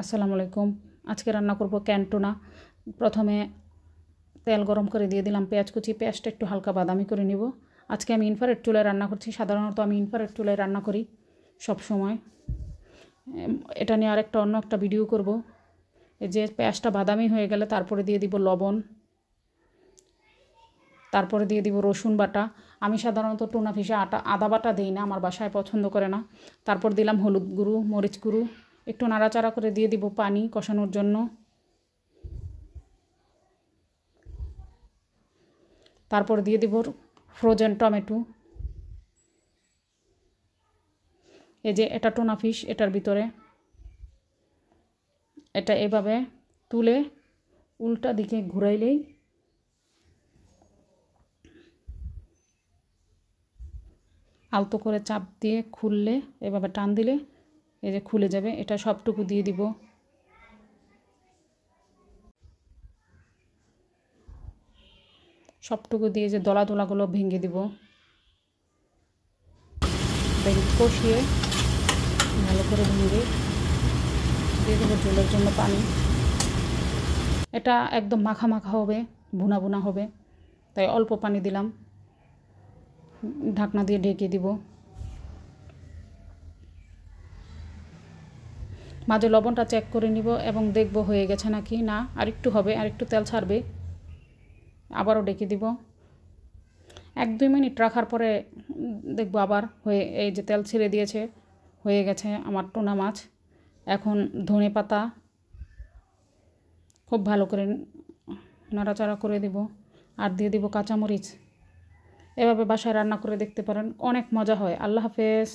আসসালামু আলাইকুম। আজকে রান্না করব ক্যান্টোনা। প্রথমে তেল গরম করে দিয়ে দিলাম পেঁয়াজ কুচি। পেঁয়াজটা একটু হালকা বাদামি করে নিব। আজকে আমি ইনফ্রারেড চুলায় রান্না করছি। সাধারণত আমি ইনফ্রারেড চুলায় রান্না করি সব সময়। এটা নিয়ে আরেকটা অন্য একটা ভিডিও করব। এই যে পেঁয়াজটা বাদামি হয়ে গেলে তারপরে দিয়ে দিব লবণ, তারপরে দিয়ে দিব রসুন বাটা। আমি সাধারণত টুনা ফিশে আদা বাটা দিই না, আমার বাসায় পছন্দ করে না। তারপর দিলাম হলুদ গুঁড়ো, মরিচ গুঁড়ো, একটু নাড়াচাড়া করে দিয়ে দিব পানি কষানোর জন্য। তারপর দিয়ে দিব ফ্রোজেন টমেটো। এই যে এটা টুনা ফিশ, এটার ভিতরে এটা এভাবে তুলে উল্টা দিকে ঘুরাইলেই আলতো করে চাপ দিয়ে খুললে, এভাবে টান দিলে এই যে খুলে যাবে। এটা সবটুকু দিয়ে দিব। সবটুকু দিয়ে যে দলা দলাগুলো ভেঙে দিব, কষিয়ে ভালো করে ভেঙে দিয়ে দেবো ঝোলের জন্য পানি। এটা একদম মাখা মাখা হবে, ভুনা ভুনা হবে, তাই অল্প পানি দিলাম। ঢাকনা দিয়ে ঢেকে দিব। মাঝে লবণটা চেক করে নিব এবং দেখব হয়ে গেছে নাকি না। আরেকটু হবে, আরেকটু তেল ছাড়বে। আবারও ঢেকে দিব। 1-2 মিনিট রাখার পরে দেখব আবার হয়ে, এই যে তেল ছেড়ে দিয়েছে, হয়ে গেছে আমার টুনা মাছ। এখন ধনে পাতা খুব ভালো করে নাড়াচাড়া করে দেব, আর দিয়ে দেব কাঁচামরিচ। এভাবে বাসায় রান্না করে দেখতে পারেন, অনেক মজা হয়। আল্লাহ হাফেজ।